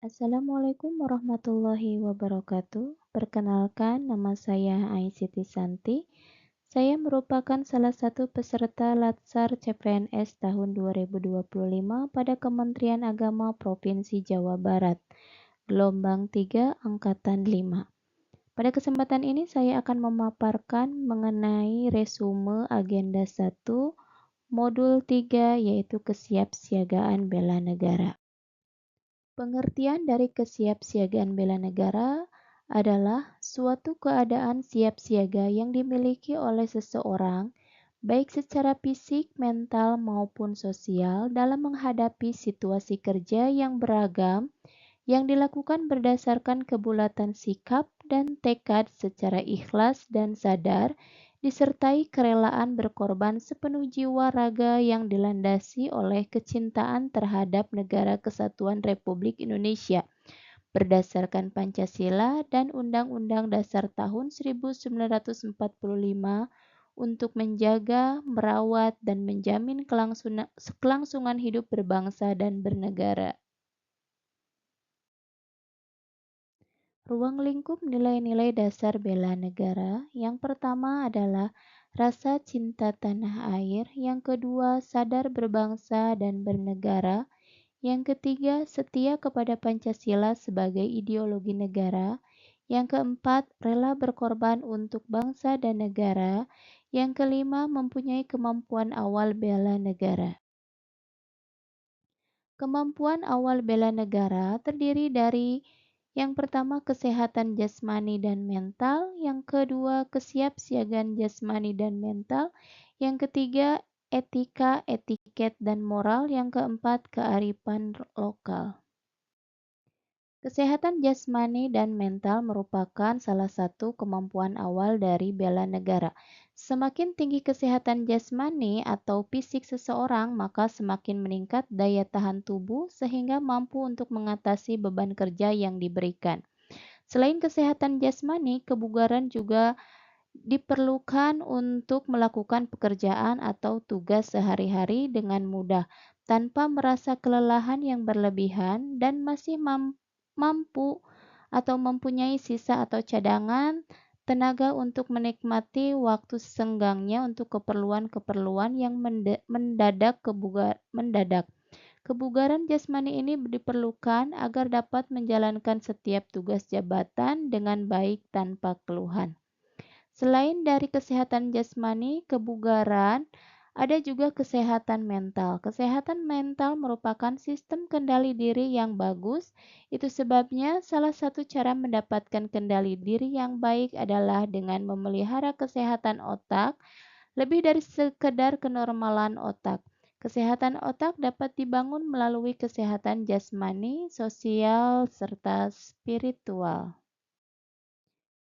Assalamualaikum warahmatullahi wabarakatuh. Perkenalkan, nama saya Aisyti Santi. Saya merupakan salah satu peserta Latsar CPNS tahun 2025 pada Kementerian Agama Provinsi Jawa Barat, gelombang 3 angkatan 5. Pada kesempatan ini saya akan memaparkan mengenai resume agenda 1 modul 3 yaitu kesiapsiagaan bela negara. Pengertian dari kesiapsiagaan bela negara adalah suatu keadaan siap siaga yang dimiliki oleh seseorang, baik secara fisik, mental, maupun sosial, dalam menghadapi situasi kerja yang beragam yang dilakukan berdasarkan kebulatan sikap dan tekad secara ikhlas dan sadar, disertai kerelaan berkorban sepenuh jiwa raga yang dilandasi oleh kecintaan terhadap Negara Kesatuan Republik Indonesia berdasarkan Pancasila dan Undang-Undang Dasar tahun 1945 untuk menjaga, merawat, dan menjamin kelangsungan hidup berbangsa dan bernegara. Ruang lingkup nilai-nilai dasar bela negara. Yang pertama adalah rasa cinta tanah air, yang kedua sadar berbangsa dan bernegara, yang ketiga setia kepada Pancasila sebagai ideologi negara, yang keempat rela berkorban untuk bangsa dan negara, yang kelima mempunyai kemampuan awal bela negara. Kemampuan awal bela negara terdiri dari yang pertama kesehatan jasmani dan mental, yang kedua kesiapsiagaan jasmani dan mental, yang ketiga etika, etiket dan moral, yang keempat kearifan lokal. Kesehatan jasmani dan mental merupakan salah satu kemampuan awal dari bela negara. Semakin tinggi kesehatan jasmani atau fisik seseorang, maka semakin meningkat daya tahan tubuh sehingga mampu untuk mengatasi beban kerja yang diberikan. Selain kesehatan jasmani, kebugaran juga diperlukan untuk melakukan pekerjaan atau tugas sehari-hari dengan mudah, tanpa merasa kelelahan yang berlebihan dan masih mampu atau mempunyai sisa atau cadangan tenaga untuk menikmati waktu senggangnya untuk keperluan-keperluan yang mendadak. Kebugaran jasmani ini diperlukan agar dapat menjalankan setiap tugas jabatan dengan baik tanpa keluhan. Selain dari kesehatan jasmani, kebugaran, ada juga kesehatan mental. Kesehatan mental merupakan sistem kendali diri yang bagus. Itu sebabnya salah satu cara mendapatkan kendali diri yang baik adalah dengan memelihara kesehatan otak, lebih dari sekedar kenormalan otak. Kesehatan otak dapat dibangun melalui kesehatan jasmani, sosial, serta spiritual.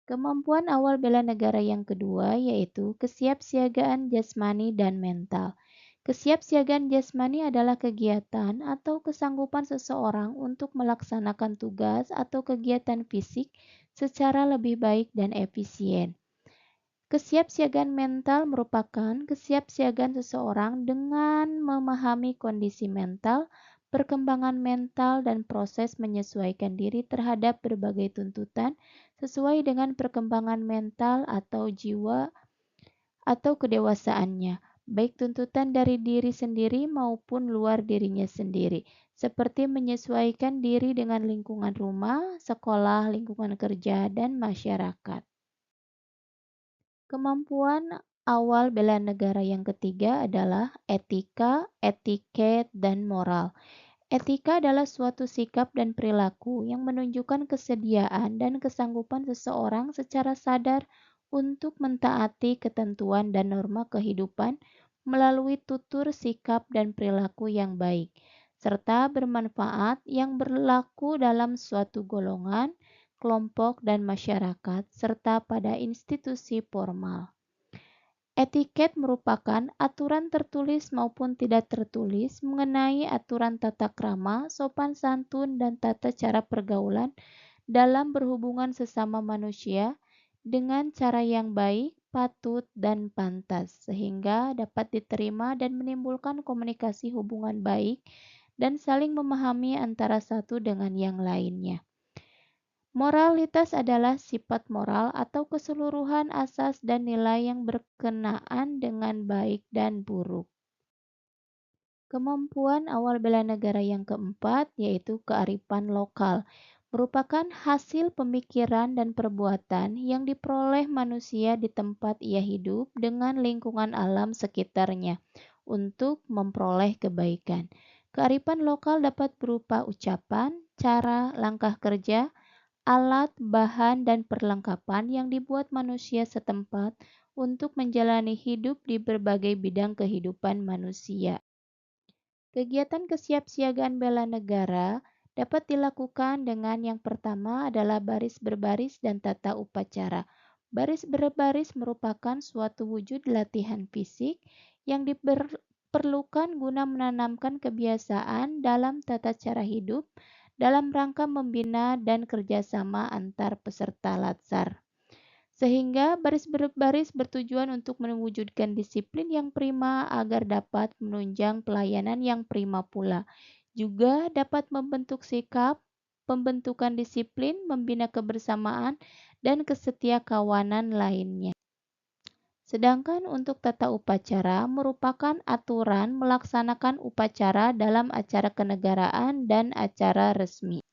Kemampuan awal bela negara yang kedua yaitu kesiapsiagaan jasmani dan mental. Kesiapsiagaan jasmani adalah kegiatan atau kesanggupan seseorang untuk melaksanakan tugas atau kegiatan fisik secara lebih baik dan efisien. Kesiapsiagaan mental merupakan kesiapsiagaan seseorang dengan memahami kondisi mental, perkembangan mental, dan proses menyesuaikan diri terhadap berbagai tuntutan sesuai dengan perkembangan mental atau jiwa atau kedewasaannya, baik tuntutan dari diri sendiri maupun luar dirinya sendiri, seperti menyesuaikan diri dengan lingkungan rumah, sekolah, lingkungan kerja, dan masyarakat. Kemampuan awal bela negara yang ketiga adalah etika, etiket, dan moral. Etika adalah suatu sikap dan perilaku yang menunjukkan kesediaan dan kesanggupan seseorang secara sadar untuk mentaati ketentuan dan norma kehidupan melalui tutur sikap dan perilaku yang baik, serta bermanfaat yang berlaku dalam suatu golongan, kelompok, dan masyarakat, serta pada institusi formal. Etiket merupakan aturan tertulis maupun tidak tertulis mengenai aturan tata krama, sopan santun, dan tata cara pergaulan dalam berhubungan sesama manusia dengan cara yang baik, patut, dan pantas, sehingga dapat diterima dan menimbulkan komunikasi hubungan baik dan saling memahami antara satu dengan yang lainnya. Moralitas adalah sifat moral atau keseluruhan asas dan nilai yang berkenaan dengan baik dan buruk. Kemampuan awal bela negara yang keempat yaitu kearifan lokal, merupakan hasil pemikiran dan perbuatan yang diperoleh manusia di tempat ia hidup dengan lingkungan alam sekitarnya untuk memperoleh kebaikan. Kearifan lokal dapat berupa ucapan, cara, langkah kerja, alat, bahan, dan perlengkapan yang dibuat manusia setempat untuk menjalani hidup di berbagai bidang kehidupan manusia. Kegiatan kesiapsiagaan bela negara dapat dilakukan dengan yang pertama adalah baris berbaris dan tata upacara. Baris berbaris merupakan suatu wujud latihan fisik yang diperlukan guna menanamkan kebiasaan dalam tata cara hidup dalam rangka membina dan kerjasama antar peserta latsar. Sehingga baris berbaris bertujuan untuk mewujudkan disiplin yang prima agar dapat menunjang pelayanan yang prima pula. Juga dapat membentuk sikap, pembentukan disiplin, membina kebersamaan, dan kesetiakawanan lainnya. Sedangkan untuk tata upacara merupakan aturan melaksanakan upacara dalam acara kenegaraan dan acara resmi.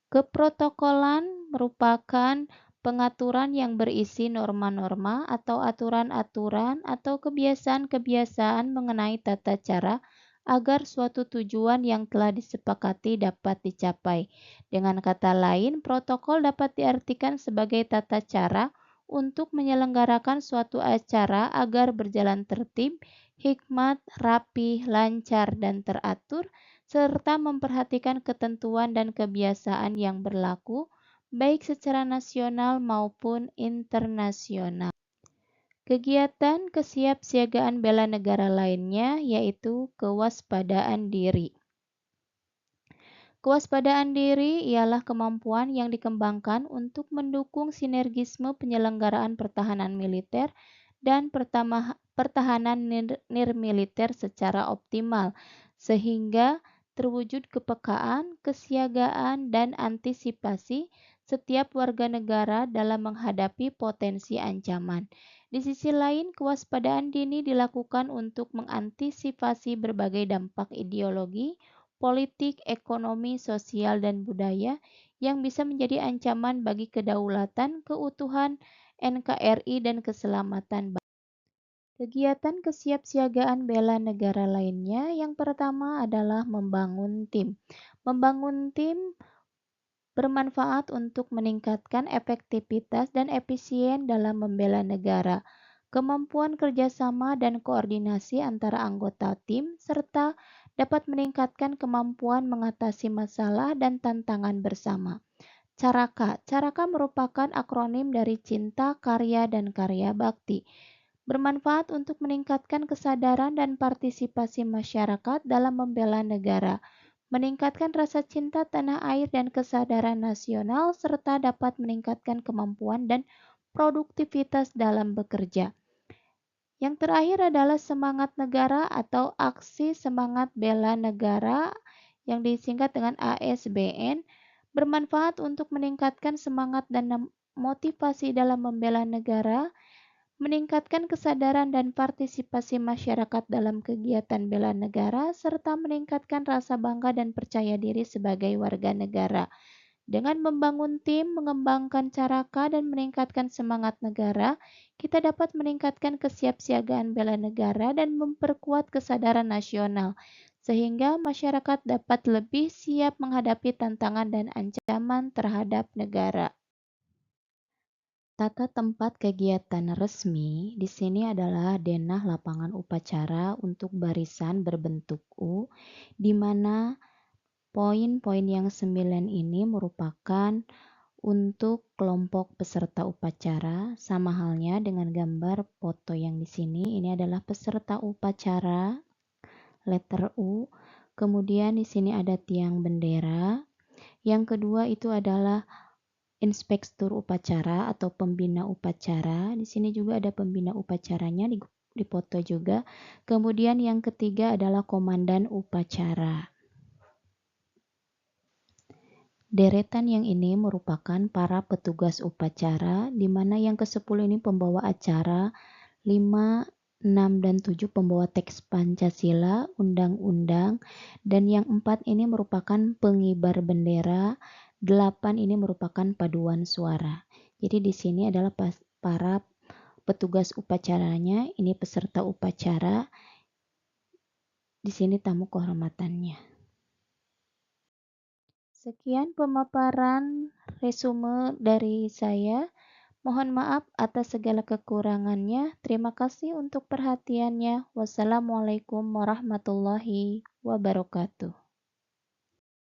Keprotokolan merupakan pengaturan yang berisi norma-norma atau aturan-aturan atau kebiasaan-kebiasaan mengenai tata cara agar suatu tujuan yang telah disepakati dapat dicapai. Dengan kata lain, protokol dapat diartikan sebagai tata cara untuk menyelenggarakan suatu acara agar berjalan tertib, hikmat, rapi, lancar, dan teratur serta memperhatikan ketentuan dan kebiasaan yang berlaku, baik secara nasional maupun internasional. Kegiatan kesiapsiagaan bela negara lainnya yaitu kewaspadaan diri. Kewaspadaan diri ialah kemampuan yang dikembangkan untuk mendukung sinergisme penyelenggaraan pertahanan militer dan pertahanan nirmiliter secara optimal, sehingga terwujud kepekaan, kesiagaan, dan antisipasi setiap warga negara dalam menghadapi potensi ancaman. Di sisi lain, kewaspadaan dini dilakukan untuk mengantisipasi berbagai dampak ideologi, politik, ekonomi, sosial, dan budaya yang bisa menjadi ancaman bagi kedaulatan, keutuhan NKRI, dan keselamatan bangsa. Kegiatan kesiapsiagaan bela negara lainnya yang pertama adalah membangun tim. Membangun tim bermanfaat untuk meningkatkan efektivitas dan efisien dalam membela negara. Kemampuan kerjasama dan koordinasi antara anggota tim serta dapat meningkatkan kemampuan mengatasi masalah dan tantangan bersama. Caraka. Caraka merupakan akronim dari cinta, karya, dan karya bakti. Bermanfaat untuk meningkatkan kesadaran dan partisipasi masyarakat dalam membela negara, meningkatkan rasa cinta tanah air dan kesadaran nasional, serta dapat meningkatkan kemampuan dan produktivitas dalam bekerja. Yang terakhir adalah semangat negara atau aksi semangat bela negara yang disingkat dengan ASBN, bermanfaat untuk meningkatkan semangat dan motivasi dalam membela negara, meningkatkan kesadaran dan partisipasi masyarakat dalam kegiatan bela negara, serta meningkatkan rasa bangga dan percaya diri sebagai warga negara. Dengan membangun tim, mengembangkan caraka, dan meningkatkan semangat negara, kita dapat meningkatkan kesiapsiagaan bela negara dan memperkuat kesadaran nasional, sehingga masyarakat dapat lebih siap menghadapi tantangan dan ancaman terhadap negara. Tata tempat kegiatan resmi di sini adalah denah lapangan upacara untuk barisan berbentuk U, di mana poin-poin yang 9 ini merupakan untuk kelompok peserta upacara, sama halnya dengan gambar foto yang di sini. Ini adalah peserta upacara, letter U. Kemudian di sini ada tiang bendera. Yang kedua itu adalah inspektur upacara atau pembina upacara. Di sini juga ada pembina upacaranya di foto juga. Kemudian yang ketiga adalah komandan upacara. Deretan yang ini merupakan para petugas upacara, di mana yang ke-10 ini pembawa acara, 5, 6, dan 7 pembawa teks Pancasila, undang-undang, dan yang 4 ini merupakan pengibar bendera, 8 ini merupakan paduan suara. Jadi di sini adalah para petugas upacaranya, ini peserta upacara, di sini tamu kehormatannya. Sekian pemaparan resume dari saya. Mohon maaf atas segala kekurangannya. Terima kasih untuk perhatiannya. Wassalamualaikum warahmatullahi wabarakatuh.